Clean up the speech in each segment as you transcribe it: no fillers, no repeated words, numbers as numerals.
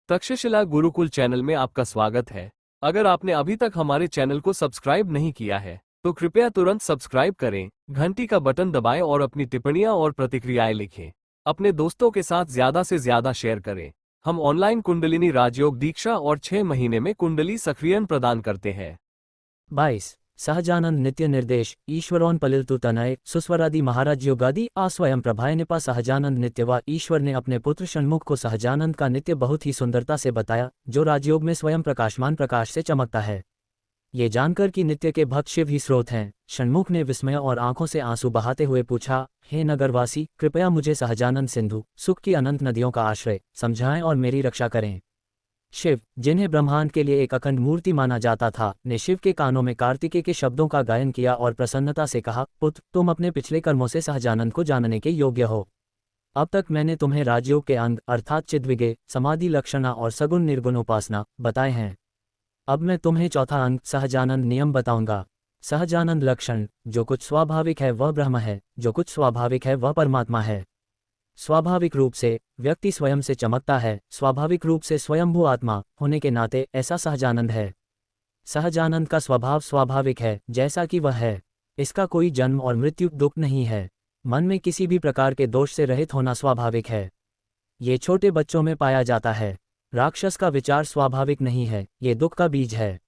Takshashila Gurukul channel में आपका स्वागत है। अगर आपने अभी तक हमारे चैनल को सब्सक्राइब नहीं किया है तो कृपया तुरंत सब्सक्राइब करें, घंटी का बटन दबाएं और अपनी टिप्पणियां और प्रतिक्रियाएं लिखें। अपने दोस्तों के साथ ज्यादा से ज्यादा शेयर करें। हम ऑनलाइन कुंडलिनी राजयोग दीक्षा और 6 महीने में कुंडली सक्रियण प्रदान करते हैं। 22 सहजानंद नित्य निर्देश ईश्वरोन पलिलतु तनय सुस्वरादि महाराज योगादि आस्वयं प्रभाय निपा सहजानंद नित्यवा। ईश्वर ने अपने पुत्र षण्मुख को सहजानंद का नित्य बहुत ही सुंदरता से बताया, जो राजयोग में स्वयं प्रकाशमान प्रकाश से चमकता है। ये जानकर कि नित्य के भक्त शिव ही स्रोत हैं, षण्मुख ने विस्मय और आंखों से आंसू बहाते हुए पूछा, हे नगरवासी, कृपया मुझे सहजानंद सिंधु सुख की अनंत नदियों का आश्रय समझाएं और मेरी रक्षा करें। शिव, जिन्हें ब्रह्मांड के लिए एक अखंड मूर्ति माना जाता था, ने शिव के कानों में कार्तिकेय के शब्दों का गायन किया और प्रसन्नता से कहा, पुत्र, तुम अपने पिछले कर्मों से सहजानंद को जानने के योग्य हो। अब तक मैंने तुम्हें राजयोग के अंग अर्थात चिद्विगे, समाधि लक्षणा और सगुण निर्गुण उपासना बताए हैं। अब मैं तुम्हें चौथा अंग सहजानंद नियम बताऊंगा। सहजानंद लक्षण, जो कुछ स्वाभाविक है वह ब्रह्म है, जो कुछ स्वाभाविक है वह परमात्मा है। स्वाभाविक रूप से व्यक्ति स्वयं से चमकता है, स्वाभाविक रूप से स्वयंभू आत्मा होने के नाते ऐसा सहजानंद है। सहजानंद का स्वभाव स्वाभाविक है जैसा कि वह है। इसका कोई जन्म और मृत्यु दुख नहीं है। मन में किसी भी प्रकार के दोष से रहित होना स्वाभाविक है। ये छोटे बच्चों में पाया जाता है। राक्षस का विचार स्वाभाविक नहीं है, ये दुख का बीज है।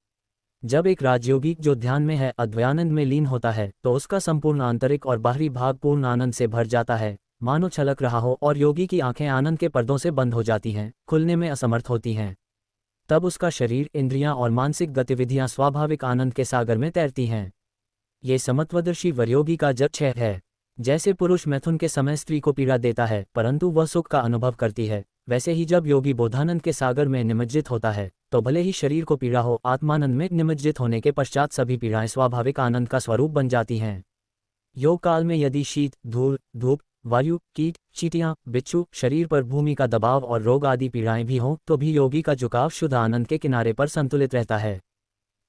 जब एक राजयोगी जो ध्यान में है अद्वैतानंद में लीन होता है तो उसका संपूर्ण आंतरिक और बाहरी भाग पूर्ण आनंद से भर जाता है, मानो छलक रहा हो, और योगी की आंखें आनंद के पर्दों से बंद हो जाती हैं, खुलने में असमर्थ होती हैं। तब उसका शरीर, इंद्रियां और मानसिक गतिविधियां स्वाभाविक आनंद के सागर में तैरती हैं। ये समत्वदर्शी वरयोगी का जक्ष है। जैसे पुरुष मैथुन के समय स्त्री को पीड़ा देता है परंतु वह सुख का अनुभव करती है, वैसे ही जब योगी बोधानंद के सागर में निमज्जित होता है तो भले ही शरीर को पीड़ा हो, आत्मानंद में निमज्जित होने के पश्चात सभी पीड़ाएं स्वाभाविक आनंद का स्वरूप बन जाती हैं। योग काल में यदि शीत, धूल, धूप, वायु, कीट, चींटियां, बिच्छू, शरीर पर भूमि का दबाव और रोग आदि पीड़ाएं भी हों तो भी योगी का झुकाव शुद्ध आनंद के किनारे पर संतुलित रहता है।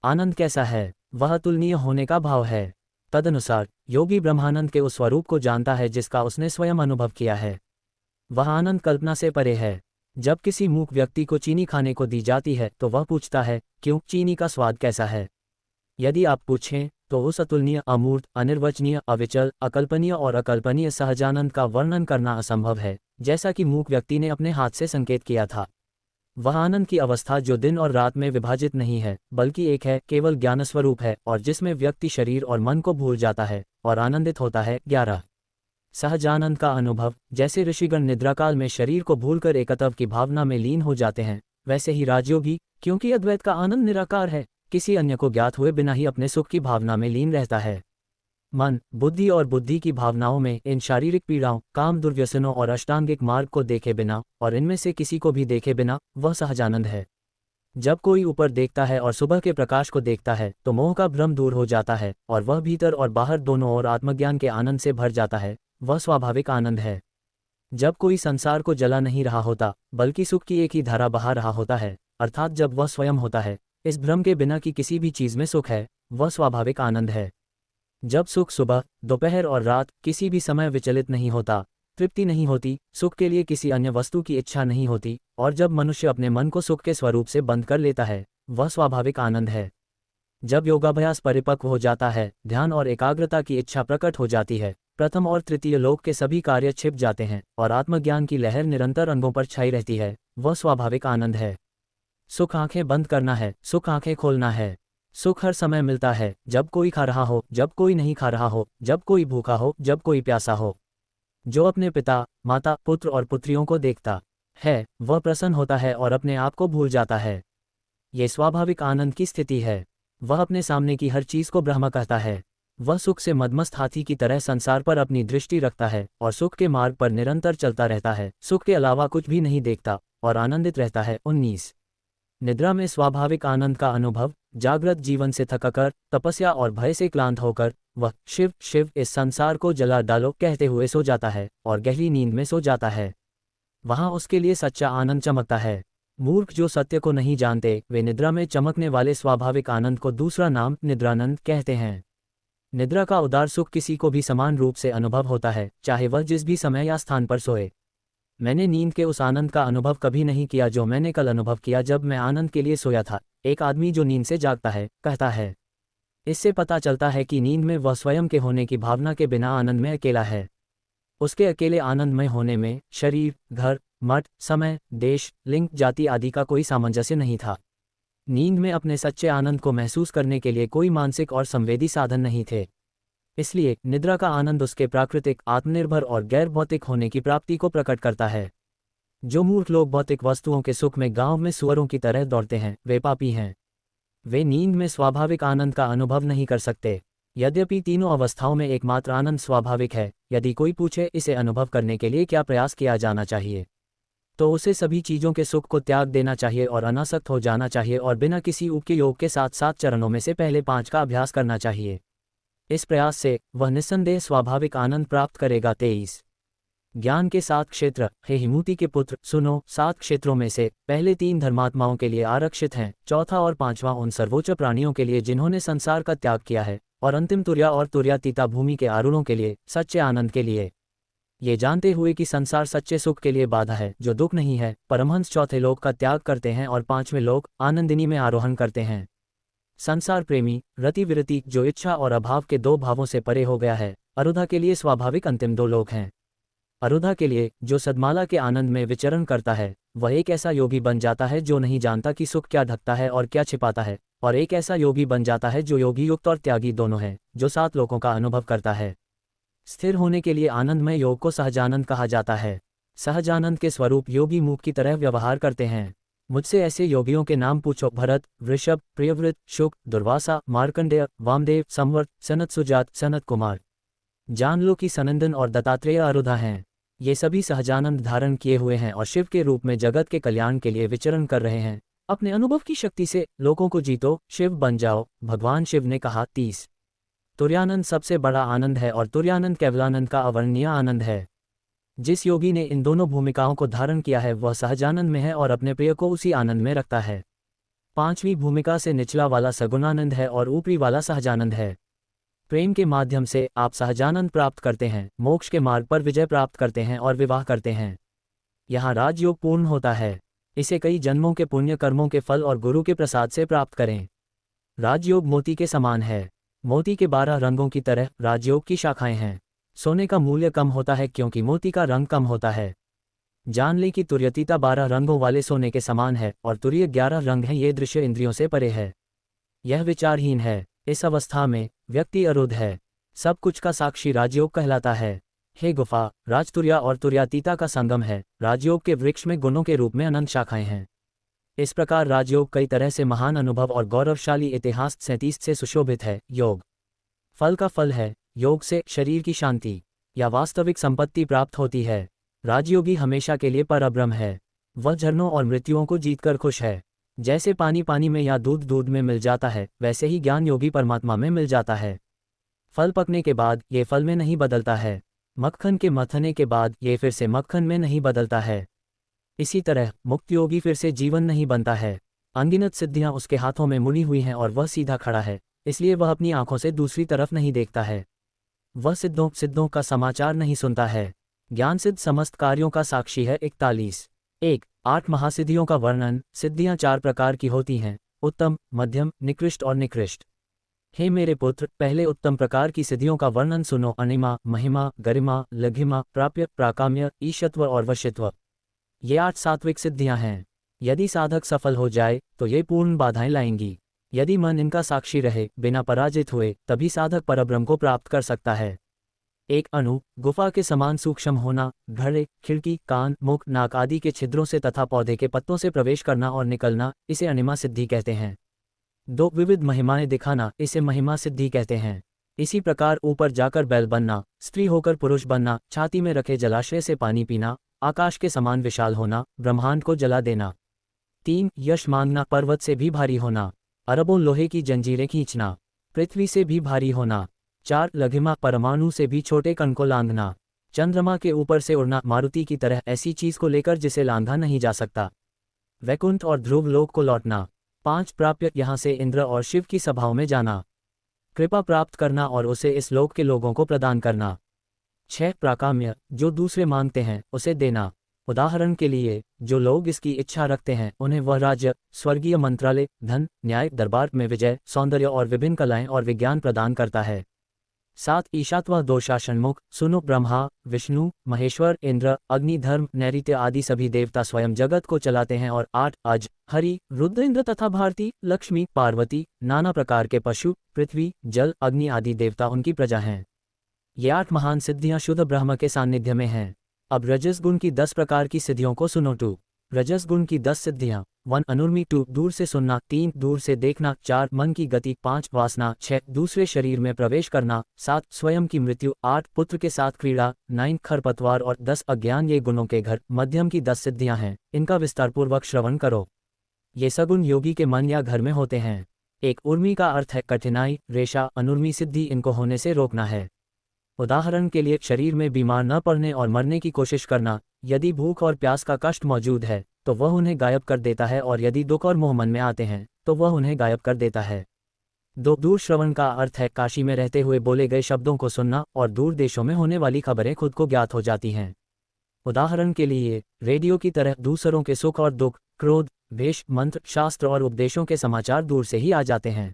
आनंद कैसा है? वह अतुलनीय होने का भाव है। तदनुसार योगी ब्रह्मानंद के उस स्वरूप को जानता है जिसका उसने स्वयं अनुभव किया है। वह आनंद कल्पना से परे है। जब किसी मूक व्यक्ति को चीनी खाने को दी जाती है तो वह पूछता है, क्यों, चीनी का स्वाद कैसा है? यदि आप पूछें तो उस अतुलनीय, अमूर्त, अनिर्वचनीय, अविचल, अकल्पनीय और अकल्पनीय सहजानंद का वर्णन करना असंभव है, जैसा कि मूक व्यक्ति ने अपने हाथ से संकेत किया था। वह आनंद की अवस्था जो दिन और रात में विभाजित नहीं है बल्कि एक है, केवल ज्ञानस्वरूप है, और जिसमें व्यक्ति शरीर और मन को भूल जाता है और आनंदित होता है। 11 सहजानंद का अनुभव, जैसे ऋषिगण निद्राकाल में शरीर को भूलकर एकत्व की भावना में लीन हो जाते हैं, वैसे ही राजयोगी, क्योंकि अद्वैत का आनंद निराकार है, किसी अन्य को ज्ञात हुए बिना ही अपने सुख की भावना में लीन रहता है। मन, बुद्धि और बुद्धि की भावनाओं में इन शारीरिक पीड़ाओं, काम, दुर्व्यसनों और अष्टांगिक मार्ग को देखे बिना और इनमें से किसी को भी देखे बिना वह सहजानंद है। जब कोई ऊपर देखता है और सुबह के प्रकाश को देखता है तो मोह का भ्रम दूर हो जाता है और वह भीतर और बाहर दोनों ओर आत्मज्ञान के आनंद से भर जाता है। वह स्वाभाविक आनंद है। जब कोई संसार को जला नहीं रहा होता बल्कि सुख की एक ही धारा बहा रहा होता है, अर्थात जब वह स्वयं होता है, इस भ्रम के बिना कि किसी भी चीज में सुख है, वह स्वाभाविक आनंद है। जब सुख सुबह, दोपहर और रात किसी भी समय विचलित नहीं होता, तृप्ति नहीं होती, सुख के लिए किसी अन्य वस्तु की इच्छा नहीं होती, और जब मनुष्य अपने मन को सुख के स्वरूप से बंद कर लेता है, वह स्वाभाविक आनंद है। जब योगाभ्यास परिपक्व हो जाता है, ध्यान और एकाग्रता की इच्छा प्रकट हो जाती है, प्रथम और तृतीय लोक के सभी कार्य छिप जाते हैं और आत्मज्ञान की लहर निरंतर अंगों पर छाई रहती है, वह स्वाभाविक आनंद है। सुख आंखें बंद करना है, सुख आंखें खोलना है। सुख हर समय मिलता है, जब कोई खा रहा हो, जब कोई नहीं खा रहा हो, जब कोई भूखा हो, जब कोई प्यासा हो। जो अपने पिता, माता, पुत्र और पुत्रियों को देखता है वह प्रसन्न होता है और अपने आप को भूल जाता है। ये स्वाभाविक आनंद की स्थिति है। वह अपने सामने की हर चीज को ब्रह्म कहता है। वह सुख से मदमस्त हाथी की तरह संसार पर अपनी दृष्टि रखता है और सुख के मार्ग पर निरंतर चलता रहता है, सुख के अलावा कुछ भी नहीं देखता और आनंदित रहता है। 19 निद्रा में स्वाभाविक आनंद का अनुभव, जागृत जीवन से थककर, तपस्या और भय से क्लांत होकर वह शिव शिव इस संसार को जला डालो कहते हुए सो जाता है और गहरी नींद में सो जाता है। वहाँ उसके लिए सच्चा आनंद चमकता है। मूर्ख जो सत्य को नहीं जानते, वे निद्रा में चमकने वाले स्वाभाविक आनंद को दूसरा नाम निद्रानंद कहते हैं। निद्रा का उदार सुख किसी को भी समान रूप से अनुभव होता है, चाहे वह जिस भी समय या स्थान पर सोए। मैंने नींद के उस आनंद का अनुभव कभी नहीं किया जो मैंने कल अनुभव किया जब मैं आनंद के लिए सोया था, एक आदमी जो नींद से जागता है कहता है। इससे पता चलता है कि नींद में वह स्वयं के होने की भावना के बिना आनंद में अकेला है। उसके अकेले आनंदमय होने में शरीर, घर, मठ, समय, देश, लिंग, जाति आदि का कोई सामंजस्य नहीं था। नींद में अपने सच्चे आनंद को महसूस करने के लिए कोई मानसिक और संवेदी साधन नहीं थे। इसलिए निद्रा का आनंद उसके प्राकृतिक, आत्मनिर्भर और गैर भौतिक होने की प्राप्ति को प्रकट करता है। जो मूर्ख लोग भौतिक वस्तुओं के सुख में गांव में सुअरों की तरह दौड़ते हैं, वे पापी हैं। वे नींद में स्वाभाविक आनंद का अनुभव नहीं कर सकते। यद्यपि तीनों अवस्थाओं में एकमात्र आनंद स्वाभाविक है, यदि कोई पूछे इसे अनुभव करने के लिए क्या प्रयास किया जाना चाहिए, तो उसे सभी चीज़ों के सुख को त्याग देना चाहिए और अनासक्त हो जाना चाहिए और बिना किसी उपके योग के साथ 7 चरणों में से पहले 5 का अभ्यास करना चाहिए। इस प्रयास से वह निस्संदेह स्वाभाविक आनंद प्राप्त करेगा। 23 ज्ञान के 7 क्षेत्र। हे हिमूति के पुत्र, सुनो, 7 क्षेत्रों में से पहले 3 धर्मात्माओं के लिए आरक्षित हैं, चौथा और 5वां उन सर्वोच्च प्राणियों के लिए जिन्होंने संसार का त्याग किया है, और अंतिम तुर्या और तुर्यातीता भूमि के आरूढ़ों के लिए, सच्चे आनंद के लिए। ये जानते हुए कि संसार सच्चे सुख के लिए बाधा है जो दुख नहीं है, परमहंस चौथे लोक का त्याग करते हैं और 5वें लोक आनंदिनी में आरोहण करते हैं। संसार प्रेमी, रति विरति जो इच्छा और अभाव के 2 भावों से परे हो गया है, अरुधा के लिए स्वाभाविक अंतिम 2 लोक हैं। अरुधा के लिए, जो सद्माला के आनंद में विचरण करता है, वह एक ऐसा योगी बन जाता है जो नहीं जानता कि सुख क्या ढकता है और क्या छिपाता है, और एक ऐसा योगी बन जाता है जो योगी युक्त और त्यागी दोनों है, जो 7 लोकों का अनुभव करता है। स्थिर होने के लिए आनंदमय योग को सहजानंद कहा जाता है। सहजानंद के स्वरूप योगी मूक की तरह व्यवहार करते हैं। मुझसे ऐसे योगियों के नाम पूछो: भरत, वृषभ, प्रियव्रत, शुक, दुर्वासा, मार्कंडेय, वामदेव, संवर्त, सनत सुजात, सनत कुमार। जान लो कि सनंदन और दत्तात्रेय अरुधा हैं। ये सभी सहजानंद धारण किए हुए हैं और शिव के रूप में जगत के कल्याण के लिए विचरण कर रहे हैं। अपने अनुभव की शक्ति से लोगों को जीतो, शिव बन जाओ, भगवान शिव ने कहा। 30 तुर्यानंद सबसे बड़ा आनंद है और तुर्यानंद केवलानंद का अवर्णनीय आनंद है। जिस योगी ने इन दोनों भूमिकाओं को धारण किया है वह सहजानंद में है और अपने प्रिय को उसी आनंद में रखता है। 5वीं भूमिका से निचला वाला सगुणानंद है और ऊपरी वाला सहजानंद है। प्रेम के माध्यम से आप सहजानंद प्राप्त करते हैं, मोक्ष के मार्ग पर विजय प्राप्त करते हैं और विवाह करते हैं। यहाँ राजयोग पूर्ण होता है। इसे कई जन्मों के पुण्य कर्मों के फल और गुरु के प्रसाद से प्राप्त करें। राजयोग मोती के समान है। मोती के 12 रंगों की तरह राजयोग की शाखाएं हैं। सोने का मूल्य कम होता है क्योंकि मोती का रंग कम होता है। जान ले कि तुर्यतीता 12 रंगों वाले सोने के समान है और तुर्य 11 रंग हैं। ये दृश्य इंद्रियों से परे है। यह विचारहीन है। इस अवस्था में व्यक्ति अरुद्ध है। सब कुछ का साक्षी राजयोग कहलाता है। हे गुफा, राजतुर्या और तुर्यातीता का संगम है। राजयोग के वृक्ष में गुणों के रूप में अनंत शाखाएं हैं। इस प्रकार राजयोग कई तरह से महान अनुभव और गौरवशाली इतिहास 37 से सुशोभित है। योग फल का फल है। योग से शरीर की शांति या वास्तविक संपत्ति प्राप्त होती है। राजयोगी हमेशा के लिए परब्रह्म है। वह झरनों और मृत्युओं को जीतकर खुश है। जैसे पानी पानी में या दूध दूध में मिल जाता है, वैसे ही ज्ञान योगी परमात्मा में मिल जाता है। फल पकने के बाद ये फल में नहीं बदलता है। मक्खन के मथने के बाद ये फिर से मक्खन में नहीं बदलता है। इसी तरह मुक्त योगी फिर से जीवन नहीं बनता है। अनगिनत सिद्धियां उसके हाथों में मुड़ी हुई हैं और वह सीधा खड़ा है, इसलिए वह अपनी आंखों से दूसरी तरफ नहीं देखता है। वह सिद्धों का समाचार नहीं सुनता है। ज्ञान सिद्ध समस्त कार्यों का साक्षी है। 41 1 8 महासिद्धियों का वर्णन। सिद्धियां 4 प्रकार की होती हैं: उत्तम, मध्यम, निकृष्ट और निकृष्ट। हे मेरे पुत्र, पहले उत्तम प्रकार की सिद्धियों का वर्णन सुनो: अनिमा, महिमा, गरिमा, लघिमा, प्राप्य, प्राकाम्य, ईशत्व और वशित्व। ये 8 सात्विक सिद्धियां हैं। यदि साधक सफल हो जाए तो ये पूर्ण बाधाएं लाएंगी। यदि मन इनका साक्षी रहे, बिना पराजित हुए, तभी साधक परब्रह्म को प्राप्त कर सकता है। एक अणु, गुफा के समान सूक्ष्म होना, घड़े, खिड़की, कान, मुख, नाक आदि के छिद्रों से तथा पौधे के पत्तों से प्रवेश करना और निकलना, इसे अनिमा सिद्धि कहते हैं। 2 विविध महिमाएं दिखाना, इसे महिमा सिद्धि कहते हैं। इसी प्रकार ऊपर जाकर बैल बनना, स्त्री होकर पुरुष बनना, छाती में रखे जलाशय से पानी पीना, आकाश के समान विशाल होना, ब्रह्मांड को जला देना। 3 यश मांगना, पर्वत से भी भारी होना, अरबों लोहे की जंजीरें खींचना, पृथ्वी से भी भारी होना। 4 लघिमा, परमाणु से भी छोटे कण को लांघना। चंद्रमा के ऊपर से उड़ना, मारुति की तरह ऐसी चीज को लेकर जिसे लांघा नहीं जा सकता। वैकुंठ और ध्रुव लोक को लौटना। 5 प्राप्य, यहाँ से इंद्र और शिव की सभाओं में जाना। कृपा प्राप्त करना और उसे इस लोक के लोगों को प्रदान करना। 6 प्राकाम्य, जो दूसरे मांगते हैं उसे देना। उदाहरण के लिए, जो लोग इसकी इच्छा रखते हैं उन्हें वह राज्य, स्वर्गीय मंत्रालय, धन, न्याय, दरबार में विजय, सौंदर्य और विभिन्न कलाएं और विज्ञान प्रदान करता है। 7 ईशात्वा, 2 शासनमुख, सुनो, ब्रह्मा, विष्णु, महेश्वर, इंद्र, अग्नि, धर्म, नैऋत्य आदि सभी देवता स्वयं जगत को चलाते हैं। और 8 अज, हरि, रुद्र, इंद्र तथा भारती, लक्ष्मी, पार्वती, नाना प्रकार के पशु, पृथ्वी, जल, अग्नि आदि देवता उनकी प्रजा हैं। ये 8 महान सिद्धियां शुद्ध ब्रह्म के सान्निध्य में हैं। अब रजस गुण की 10 प्रकार की सिद्धियों को सुनो। 2 रजस गुण की 10 सिद्धियां। 1 अनुर्मी, 2 दूर से सुनना, 3 दूर से देखना, 4 मन की गति, 5 वासना, 6 दूसरे शरीर में प्रवेश करना, 7 स्वयं की मृत्यु, 8 पुत्र के साथ क्रीड़ा, 9 खरपतवार और 10 अज्ञान। ये गुणों के घर मध्यम की 10 सिद्धियां हैं, इनका विस्तारपूर्वक श्रवण करो। ये सगुण योगी के मन या घर में होते हैं। 1 उर्मी का अर्थ है कठिनाई, रेशा, अनुर्मी सिद्धि, इनको होने से रोकना है। उदाहरण के लिए, शरीर में बीमार न पड़ने और मरने की कोशिश करना। यदि भूख और प्यास का कष्ट मौजूद है तो वह उन्हें गायब कर देता है, और यदि दुख और मोह मन में आते हैं तो वह उन्हें गायब कर देता है। 2 दूर श्रवण का अर्थ है काशी में रहते हुए बोले गए शब्दों को सुनना, और दूर देशों में होने वाली खबरें खुद को ज्ञात हो जाती हैं। उदाहरण के लिए, रेडियो की तरह दूसरों के सुख और दुख, क्रोध, भेष, मंत्र, शास्त्र और उपदेशों के समाचार दूर से ही आ जाते हैं।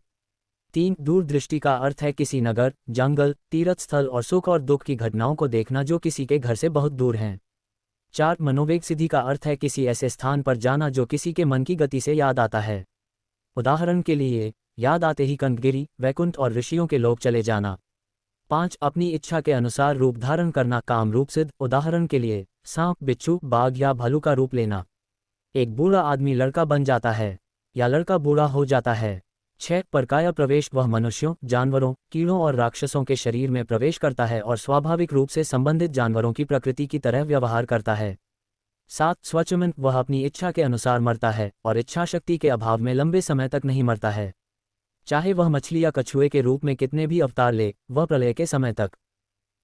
3 दूरदृष्टि का अर्थ है किसी नगर, जंगल, तीर्थ स्थल और सुख और दुख की घटनाओं को देखना जो किसी के घर से बहुत दूर हैं। 4 मनोवेग सिद्धि का अर्थ है किसी ऐसे स्थान पर जाना जो किसी के मन की गति से याद आता है। उदाहरण के लिए, याद आते ही कंदगिरी, वैकुंठ और ऋषियों के लोक चले जाना। 5 अपनी इच्छा के अनुसार रूप धारण करना, काम रूप सिद्ध। उदाहरण के लिए, सांप, बिच्छू, बाघ या भालू का रूप लेना। 1 बूढ़ा आदमी लड़का बन जाता है या लड़का बूढ़ा हो जाता है। 6 परकाया प्रवेश, वह मनुष्यों, जानवरों, कीड़ों और राक्षसों के शरीर में प्रवेश करता है और स्वाभाविक रूप से संबंधित जानवरों की प्रकृति की तरह व्यवहार करता है। 7 स्वचमन, वह अपनी इच्छा के अनुसार मरता है और इच्छा शक्ति के अभाव में लंबे समय तक नहीं मरता है। चाहे वह मछली या कछुए के रूप में कितने भी अवतार ले, वह प्रलय के समय तक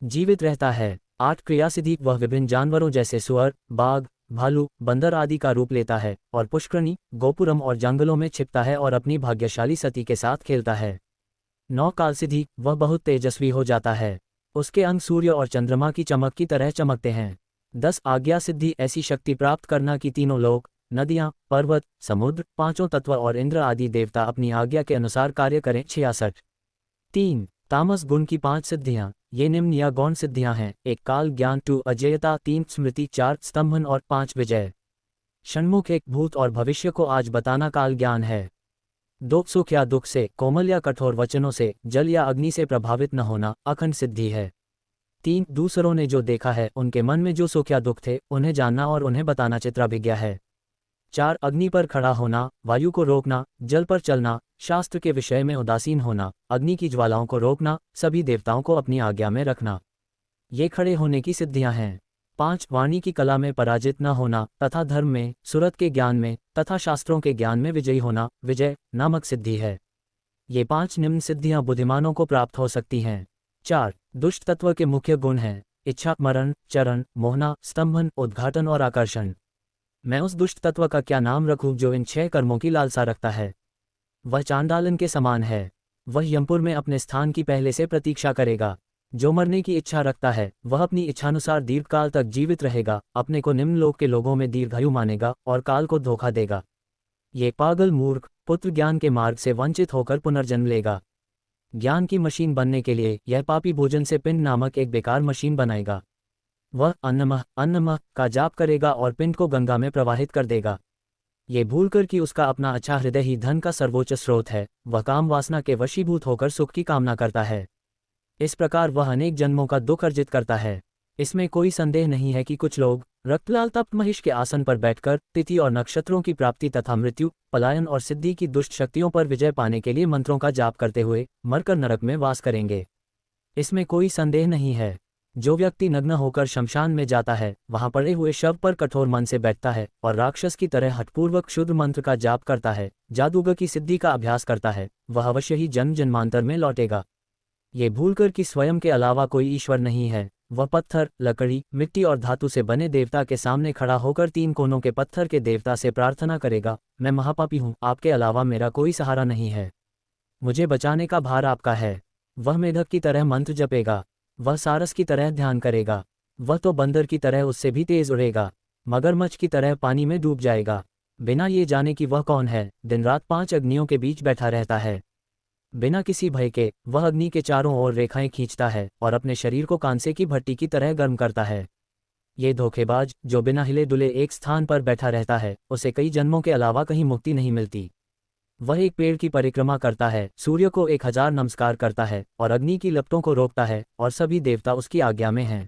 जीवित रहता है। 8 क्रिया सिद्धि, वह विभिन्न जानवरों जैसे सुअर, बाघ, भालू, बंदर आदि का रूप लेता है और पुष्करणी, गोपुरम और जंगलों में छिपता है और अपनी भाग्यशाली सती के साथ खेलता है। 9 काल सिद्धि, वह बहुत तेजस्वी हो जाता है, उसके अंग सूर्य और चंद्रमा की चमक की तरह चमकते हैं। 10 आज्ञा सिद्धि, ऐसी शक्ति प्राप्त करना कि तीनों लोक, नदियां, पर्वत, समुद्र, 5 तत्व और इंद्र आदि देवता अपनी आज्ञा के अनुसार कार्य करें। 66 3 तामस गुण की 5 सिद्धियां। ये निम्न या गौण सिद्धियां हैं। 1 काल ज्ञान, 2 अजेयता, 3 स्मृति, 4 स्तंभन और 5 विजय। षण्मुख, 1 भूत और भविष्य को आज बताना काल ज्ञान है। 2 सुख या दुख से, कोमल या कठोर वचनों से, जल या अग्नि से प्रभावित न होना, अखंड सिद्धि है। 3 दूसरों ने जो देखा है, उनके मन में जो सुख या दुख थे उन्हें जानना और उन्हें बताना चित्राभिज्ञा है। 4 अग्नि पर खड़ा होना, वायु को रोकना, जल पर चलना, शास्त्र के विषय में उदासीन होना, अग्नि की ज्वालाओं को रोकना, सभी देवताओं को अपनी आज्ञा में रखना। ये खड़े होने की सिद्धियां हैं। 5 वाणी की कला में पराजित न होना तथा धर्म में, सुरत के ज्ञान में तथा शास्त्रों के ज्ञान में विजयी होना, विजय नामक सिद्धि है। ये 5 निम्न सिद्धियां बुद्धिमानों को प्राप्त हो सकती हैं। 4 दुष्ट तत्व के मुख्य गुण हैं इच्छा, मरण, चरण, मोहना, स्तंभन, उद्घाटन और आकर्षण। मैं उस दुष्ट तत्व का क्या नाम रखूं जो इन 6 कर्मों की लालसा रखता है? वह चांडालन के समान है। वह यमपुर में अपने स्थान की पहले से प्रतीक्षा करेगा। जो मरने की इच्छा रखता है वह अपनी इच्छानुसार दीर्घकाल तक जीवित रहेगा, अपने को निम्न लोक के लोगों में दीर्घायु मानेगा और काल को धोखा देगा। ये पागल मूर्ख पुत्र ज्ञान के मार्ग से वंचित होकर पुनर्जन्म लेगा। ज्ञान की मशीन बनने के लिए यह पापी भोजन से पिंड नामक एक बेकार मशीन बनाएगा। वह अन्नमः का जाप करेगा और पिंड को गंगा में प्रवाहित कर देगा। ये भूलकर कि उसका अपना अच्छा हृदय ही धन का सर्वोच्च स्रोत है, वह काम वासना के वशीभूत होकर सुख की कामना करता है। इस प्रकार वह अनेक जन्मों का दुख अर्जित करता है। इसमें कोई संदेह नहीं है कि कुछ लोग रक्तलाल तप्त महिष के आसन पर बैठकर तिथि और नक्षत्रों की प्राप्ति तथा मृत्यु, पलायन और सिद्धि की दुष्ट शक्तियों पर विजय पाने के लिए मंत्रों का जाप करते हुए मरकर नरक में वास करेंगे। इसमें कोई संदेह नहीं है। जो व्यक्ति नग्न होकर शमशान में जाता है, वहां पड़े हुए शव पर कठोर मन से बैठता है और राक्षस की तरह हठपूर्वक शुद्ध मंत्र का जाप करता है, जादूगर की सिद्धि का अभ्यास करता है, वह अवश्य ही जन्म जन्मांतर में लौटेगा। ये भूलकर कि स्वयं के अलावा कोई ईश्वर नहीं है, वह पत्थर, लकड़ी, मिट्टी और धातु से बने देवता के सामने खड़ा होकर 3 कोनों के पत्थर के देवता से प्रार्थना करेगा, मैं महापापी हूँ, आपके अलावा मेरा कोई सहारा नहीं है, मुझे बचाने का भार आपका है। वह मेढक की तरह मंत्र जपेगा, वह सारस की तरह ध्यान करेगा, वह तो बंदर की तरह उससे भी तेज उड़ेगा, मगरमच्छ की तरह पानी में डूब जाएगा, बिना ये जाने कि वह कौन है, दिन रात 5 अग्नियों के बीच बैठा रहता है। बिना किसी भय के वह अग्नि के चारों ओर रेखाएं खींचता है और अपने शरीर को कांसे की भट्टी की तरह गर्म करता है। ये धोखेबाज जो बिना हिले डुले एक स्थान पर बैठा रहता है, उसे कई जन्मों के अलावा कहीं मुक्ति नहीं मिलती। वह एक पेड़ की परिक्रमा करता है, सूर्य को 1000 नमस्कार करता है और अग्नि की लपटों को रोकता है, और सभी देवता उसकी आज्ञा में हैं।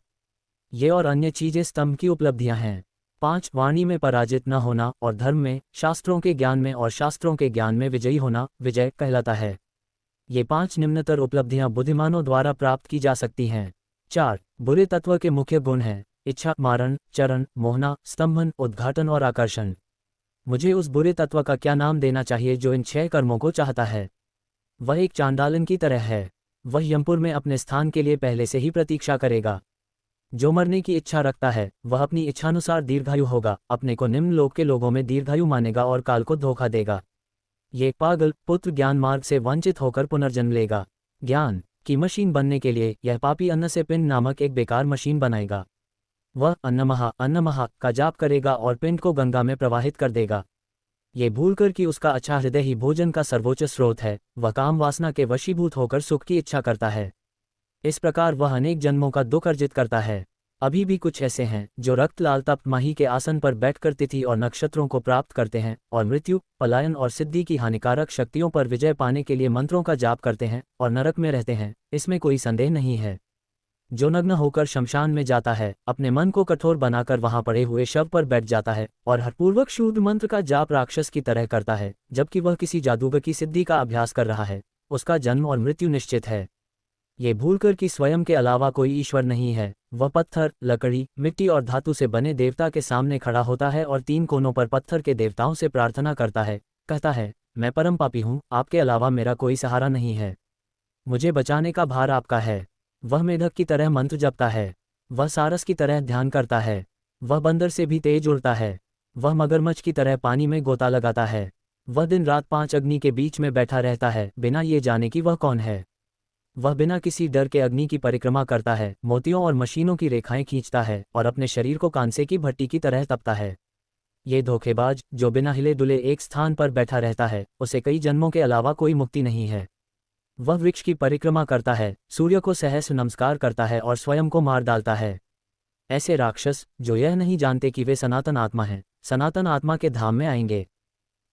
ये और अन्य चीजें स्तंभ की उपलब्धियां हैं। 5 वाणी में पराजित न होना और धर्म में, शास्त्रों के ज्ञान में और शास्त्रों के ज्ञान में विजयी होना विजय कहलाता है। ये 5 निम्नतर उपलब्धियां बुद्धिमानों द्वारा प्राप्त की जा सकती हैं। 4 बुरे तत्व के मुख्य गुण हैं इच्छा, मारण, चरण, मोहना, स्तंभन, उद्घाटन और आकर्षण। मुझे उस बुरे तत्व का क्या नाम देना चाहिए जो इन 6 कर्मों को चाहता है? वह एक चांडालन की तरह है। वह यमपुर में अपने स्थान के लिए पहले से ही प्रतीक्षा करेगा। जो मरने की इच्छा रखता है वह अपनी इच्छानुसार दीर्घायु होगा, अपने को निम्न लोक के लोगों में दीर्घायु मानेगा और काल को धोखा देगा। ये पागल पुत्र ज्ञान मार्ग से वंचित होकर पुनर्जन्म लेगा। ज्ञान की मशीन बनने के लिए यह पापी अन्न से पिंड नामक एक बेकार मशीन बनाएगा। वह अन्नमहा का जाप करेगा और पिंड को गंगा में प्रवाहित कर देगा। ये भूलकर कि उसका अच्छा हृदय ही भोजन का सर्वोच्च स्रोत है, वह काम वासना के वशीभूत होकर सुख की इच्छा करता है। इस प्रकार वह अनेक जन्मों का दुख अर्जित करता है। अभी भी कुछ ऐसे हैं जो रक्त लाल तप्त माही के आसन पर बैठकर तिथि और नक्षत्रों को प्राप्त करते हैं और मृत्यु, पलायन और सिद्धि की हानिकारक शक्तियों पर विजय पाने के लिए मंत्रों का जाप करते हैं और नरक में रहते हैं, इसमें कोई संदेह नहीं है। जो नग्न होकर शमशान में जाता है, अपने मन को कठोर बनाकर वहां पड़े हुए शव पर बैठ जाता है और हरपूर्वक शूद्र मंत्र का जाप राक्षस की तरह करता है, जबकि वह किसी जादूगर की सिद्धि का अभ्यास कर रहा है, उसका जन्म और मृत्यु निश्चित है। ये भूलकर कि स्वयं के अलावा कोई ईश्वर नहीं है, वह पत्थर, लकड़ी, मिट्टी और धातु से बने देवता के सामने खड़ा होता है और 3 कोनों पर पत्थर के देवताओं से प्रार्थना करता है, कहता है, मैं परम पापी हूँ, आपके अलावा मेरा कोई सहारा नहीं है, मुझे बचाने का भार आपका है। वह मेढक की तरह मंत्र जपता है, वह सारस की तरह ध्यान करता है, वह बंदर से भी तेज उड़ता है, वह मगरमच्छ की तरह पानी में गोता लगाता है, वह दिन रात 5 अग्नि के बीच में बैठा रहता है, बिना ये जाने कि वह कौन है। वह बिना किसी डर के अग्नि की परिक्रमा करता है, मोतियों और मशीनों की रेखाएं खींचता है और अपने शरीर को कांसे की भट्टी की तरह तपता है। ये धोखेबाज जो बिना हिले डुले एक स्थान पर बैठा रहता है, उसे कई जन्मों के अलावा कोई मुक्ति नहीं है। वह वृक्ष की परिक्रमा करता है, सूर्य को सहस्र नमस्कार करता है और स्वयं को मार डालता है। ऐसे राक्षस जो यह नहीं जानते कि वे सनातन आत्मा हैं, सनातन आत्मा के धाम में आएंगे।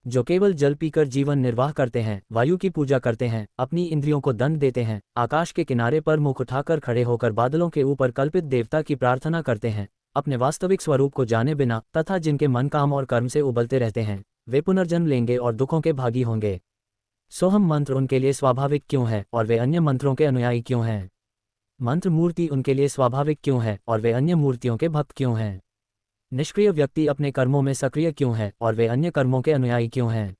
जो केवल जल पीकर जीवन निर्वाह करते हैं, वायु की पूजा करते हैं, अपनी इंद्रियों को दंड देते हैं, आकाश के किनारे पर मुख उठाकर खड़े होकर बादलों के ऊपर कल्पित देवता की प्रार्थना करते हैं, अपने वास्तविक स्वरूप को जाने बिना, तथा जिनके मन काम और कर्म से उबलते रहते हैं, वे पुनर्जन्म लेंगे और दुखों के भागी होंगे। सोहम मंत्र उनके लिए स्वाभाविक क्यों है और वे अन्य मंत्रों के अनुयायी क्यों हैं? मंत्र मूर्ति उनके लिए स्वाभाविक क्यों है और वे अन्य मूर्तियों के भक्त क्यों हैं? निष्क्रिय व्यक्ति अपने कर्मों में सक्रिय क्यों है और वे अन्य कर्मों के अनुयायी क्यों हैं?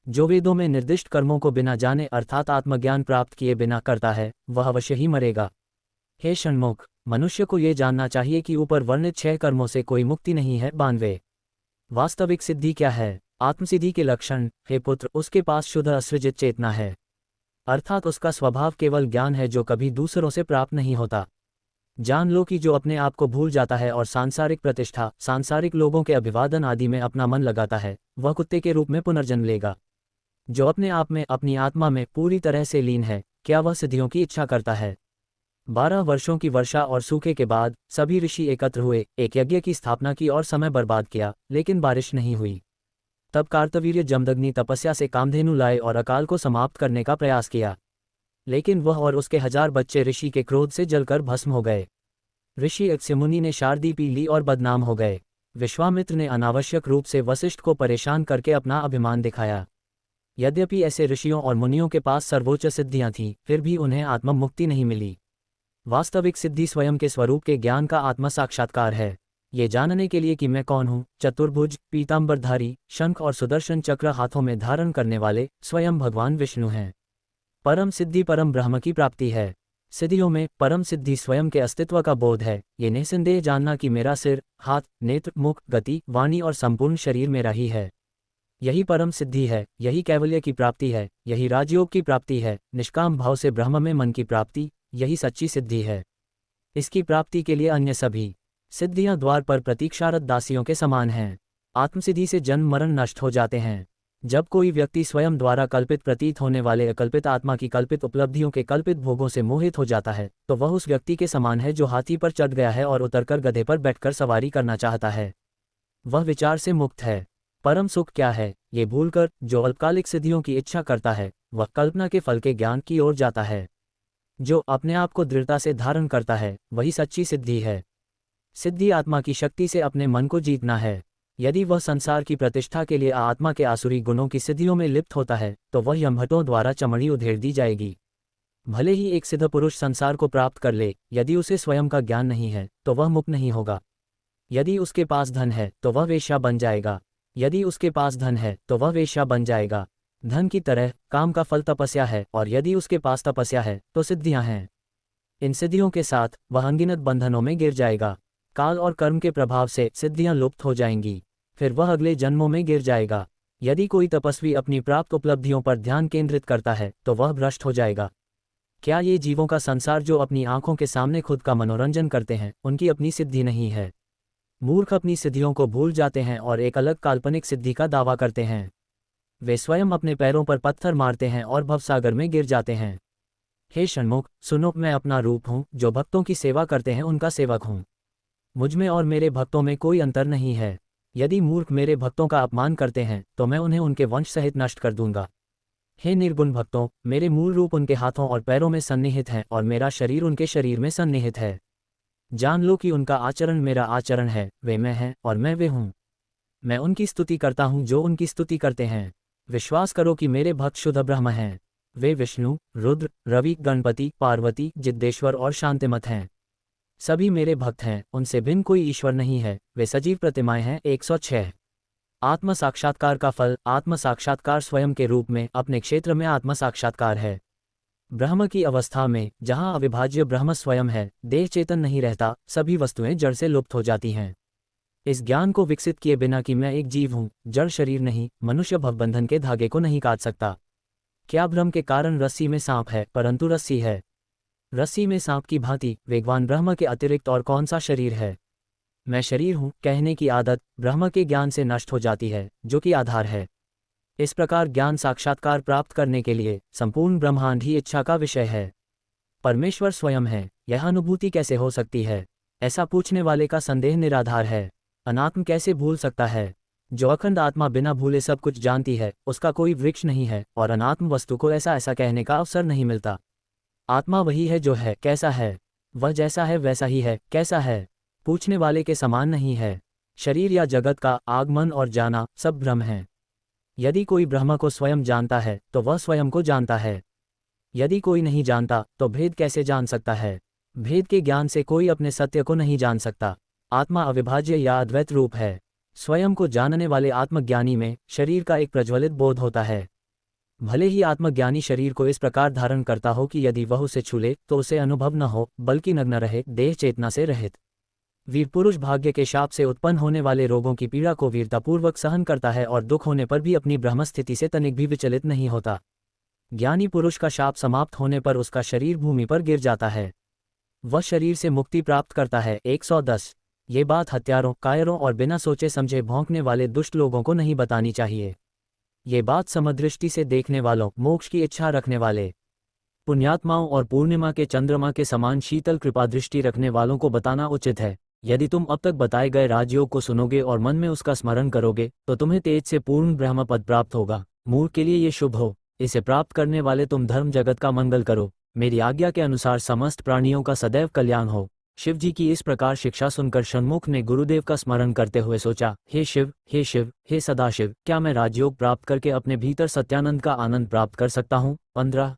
जो वेदों में निर्दिष्ट कर्मों को बिना जाने अर्थात आत्मज्ञान प्राप्त किए बिना करता है, वह अवश्य ही मरेगा। हे षण्मुख, मनुष्य को ये जानना चाहिए कि ऊपर वर्णित 6 कर्मों से कोई मुक्ति नहीं है। 92 वास्तविक सिद्धि क्या है? आत्मसिद्धि के लक्षण। हे पुत्र, उसके पास शुद्ध असृजित चेतना है, अर्थात उसका स्वभाव केवल ज्ञान है जो कभी दूसरों से प्राप्त नहीं होता। जान लो कि जो अपने आप को भूल जाता है और सांसारिक प्रतिष्ठा, सांसारिक लोगों के अभिवादन आदि में अपना मन लगाता है, वह कुत्ते के रूप में पुनर्जन्म लेगा। जो अपने आप में, अपनी आत्मा में पूरी तरह से लीन है, क्या वह सिद्धियों की इच्छा करता है? 12 वर्षों की वर्षा और सूखे के बाद सभी ऋषि एकत्र हुए, एक यज्ञ की स्थापना की और समय बर्बाद किया, लेकिन बारिश नहीं हुई। तब कार्तवीर्य जमदग्नि तपस्या से कामधेनु लाए और अकाल को समाप्त करने का प्रयास किया, लेकिन वह और उसके 1000 बच्चे ऋषि के क्रोध से जलकर भस्म हो गए। ऋषि अगस्त्यमुनि ने शारदी पी ली और बदनाम हो गए। विश्वामित्र ने अनावश्यक रूप से वशिष्ठ को परेशान करके अपना अभिमान दिखाया। यद्यपि ऐसे ऋषियों और मुनियों के पास सर्वोच्च सिद्धियां थीं, फिर भी उन्हें आत्म मुक्ति नहीं मिली। वास्तविक सिद्धि स्वयं के स्वरूप के ज्ञान का आत्म साक्षात्कार है। ये जानने के लिए कि मैं कौन हूँ, चतुर्भुज, पीतांबरधारी, शंख और सुदर्शन चक्र हाथों में धारण करने वाले स्वयं भगवान विष्णु हैं। परम सिद्धि परम ब्रह्म की प्राप्ति है। सिद्धियों में परम सिद्धि स्वयं के अस्तित्व का बोध है, ये निसंदेह जानना कि मेरा सिर, हाथ, नेत्र, मुख, गति, वाणी और संपूर्ण शरीर मेरा ही है। यही परम सिद्धि है, यही कैवल्य की प्राप्ति है, यही राजयोग की प्राप्ति है, निष्काम भाव से ब्रह्म में मन की प्राप्ति, यही सच्ची सिद्धि है। इसकी प्राप्ति के लिए अन्य सभी सिद्धियां द्वार पर प्रतीक्षारत दासियों के समान हैं। आत्मसिद्धि से जन्म मरण नष्ट हो जाते हैं। जब कोई व्यक्ति स्वयं द्वारा कल्पित प्रतीत होने वाले अकल्पित आत्मा की कल्पित उपलब्धियों के कल्पित भोगों से मोहित हो जाता है, तो वह उस व्यक्ति के समान है जो हाथी पर चढ़ गया है और उतरकर गधे पर बैठकर सवारी करना चाहता है। वह विचार से मुक्त है। परम सुख क्या है, ये भूलकर जो अल्पकालिक सिद्धियों की इच्छा करता है, वह कल्पना के फल के ज्ञान की ओर जाता है। जो अपने आप को दृढ़ता से धारण करता है, वही सच्ची सिद्धि है। सिद्धि आत्मा की शक्ति से अपने मन को जीतना है। यदि वह संसार की प्रतिष्ठा के लिए आत्मा के आसुरी गुणों की सिद्धियों में लिप्त होता है, तो वह यमभटों द्वारा चमड़ी उधेड़ दी जाएगी। भले ही एक सिद्ध पुरुष संसार को प्राप्त कर ले, यदि उसे स्वयं का ज्ञान नहीं है, तो वह मुक्त नहीं होगा। यदि उसके पास धन है, तो वह वेश्या बन जाएगा। यदि उसके पास धन है, तो वह वेश्या बन जाएगा। धन की तरह काम का फल तपस्या है, और यदि उसके पास तपस्या है, तो सिद्धियां हैं। इन सिद्धियों के साथ वह अनगिनत बंधनों में गिर जाएगा। काल और कर्म के प्रभाव से सिद्धियां लुप्त हो जाएंगी। फिर वह अगले जन्मों में गिर जाएगा। यदि कोई तपस्वी अपनी प्राप्त उपलब्धियों पर ध्यान केंद्रित करता है, तो वह भ्रष्ट हो जाएगा। क्या ये जीवों का संसार जो अपनी आंखों के सामने खुद का मनोरंजन करते हैं, उनकी अपनी सिद्धि नहीं है? मूर्ख अपनी सिद्धियों को भूल जाते हैं और एक अलग काल्पनिक सिद्धि का दावा करते हैं। वे स्वयं अपने पैरों पर पत्थर मारते हैं और भवसागर में गिर जाते हैं। हे षण्मुख, सुनो, मैं अपना रूप हूँ, जो भक्तों की सेवा करते हैं उनका सेवक हूँ। मुझमें और मेरे भक्तों में कोई अंतर नहीं है। यदि मूर्ख मेरे भक्तों का अपमान करते हैं, तो मैं उन्हें उनके वंश सहित नष्ट कर दूंगा। हे निर्गुण भक्तों, मेरे मूल रूप उनके हाथों और पैरों में सन्निहित है और मेरा शरीर उनके शरीर में सन्निहित है। जान लो कि उनका आचरण मेरा आचरण है, वे मैं हैं और मैं वे हूँ। मैं उनकी स्तुति करता हूँ जो उनकी स्तुति करते हैं। विश्वास करो कि मेरे भक्त शुद्ध ब्रह्म हैं। वे विष्णु, रुद्र, रवि, गणपति, पार्वती, जिद्देश्वर और शांतिमत हैं। सभी मेरे भक्त हैं, उनसे भिन्न कोई ईश्वर नहीं है। वे सजीव प्रतिमाएं हैं। 106। आत्म साक्षात्कार का फल आत्म साक्षात्कार स्वयं के रूप में अपने क्षेत्र में आत्म साक्षात्कार है। ब्रह्म की अवस्था में, जहाँ अविभाज्य ब्रह्म स्वयं है, देह चेतन नहीं रहता, सभी वस्तुएं जड़ से लुप्त हो जाती हैं। इस ज्ञान को विकसित किए बिना कि मैं एक जीव हूँ, जड़ शरीर नहीं, मनुष्य भवबंधन के धागे को नहीं काट सकता। क्या भ्रम के कारण रस्सी में सांप है, परंतु रस्सी है। रस्सी में सांप की भांति वेगवान ब्रह्म के अतिरिक्त और कौन सा शरीर है? मैं शरीर हूँ कहने की आदत ब्रह्म के ज्ञान से नष्ट हो जाती है, जो कि आधार है। इस प्रकार ज्ञान साक्षात्कार प्राप्त करने के लिए संपूर्ण ब्रह्मांड ही इच्छा का विषय है। परमेश्वर स्वयं है, यह अनुभूति कैसे हो सकती है? ऐसा पूछने वाले का संदेह निराधार है। अनात्म कैसे भूल सकता है? जो अखंड आत्मा बिना भूले सब कुछ जानती है, उसका कोई वृक्ष नहीं है, और अनात्म वस्तु को ऐसा ऐसा कहने का अवसर नहीं मिलता। आत्मा वही है जो है, कैसा है? वह जैसा है वैसा ही है, कैसा है? पूछने वाले के समान नहीं है। शरीर या जगत का आगमन और जाना सब भ्रम है। यदि कोई ब्रह्म को स्वयं जानता है, तो वह स्वयं को जानता है। यदि कोई नहीं जानता, तो भेद कैसे जान सकता है? भेद के ज्ञान से कोई अपने सत्य को नहीं जान सकता। आत्मा अविभाज्य या अद्वैत रूप है। स्वयं को जानने वाले आत्मज्ञानी में शरीर का एक प्रज्वलित बोध होता है। भले ही आत्मज्ञानी शरीर को इस प्रकार धारण करता हो कि यदि वह उसे छू ले तो उसे अनुभव न हो, बल्कि नग्न रहे, देह चेतना से रहित। वीर पुरुष भाग्य के शाप से उत्पन्न होने वाले रोगों की पीड़ा को वीरतापूर्वक सहन करता है और दुख होने पर भी अपनी ब्रह्म स्थिति से तनिक भी विचलित नहीं होता। ज्ञानी पुरुष का शाप समाप्त होने पर उसका शरीर भूमि पर गिर जाता है। वह शरीर से मुक्ति प्राप्त करता है। 110। ये बात हत्यारों, कायरों और बिना सोचे समझे भौंकने वाले दुष्ट लोगों को नहीं बतानी चाहिए। ये बात समदृष्टि से देखने वालों, मोक्ष की इच्छा रखने वाले पुण्यात्माओं और पूर्णिमा के चंद्रमा के समान शीतल कृपा दृष्टि रखने वालों को बताना उचित है। यदि तुम अब तक बताए गए राजयोग को सुनोगे और मन में उसका स्मरण करोगे, तो तुम्हें तेज से पूर्ण ब्रह्म पद प्राप्त होगा। मूर्ख के लिए ये शुभ हो। इसे प्राप्त करने वाले तुम धर्म जगत का मंगल करो। मेरी आज्ञा के अनुसार समस्त प्राणियों का सदैव कल्याण हो। शिव जी की इस प्रकार शिक्षा सुनकर षण्मुख ने गुरुदेव का स्मरण करते हुए सोचा, हे शिव, हे शिव, हे सदाशिव, क्या मैं राजयोग प्राप्त करके अपने भीतर सत्यानंद का आनंद प्राप्त कर सकता हूँ? 15।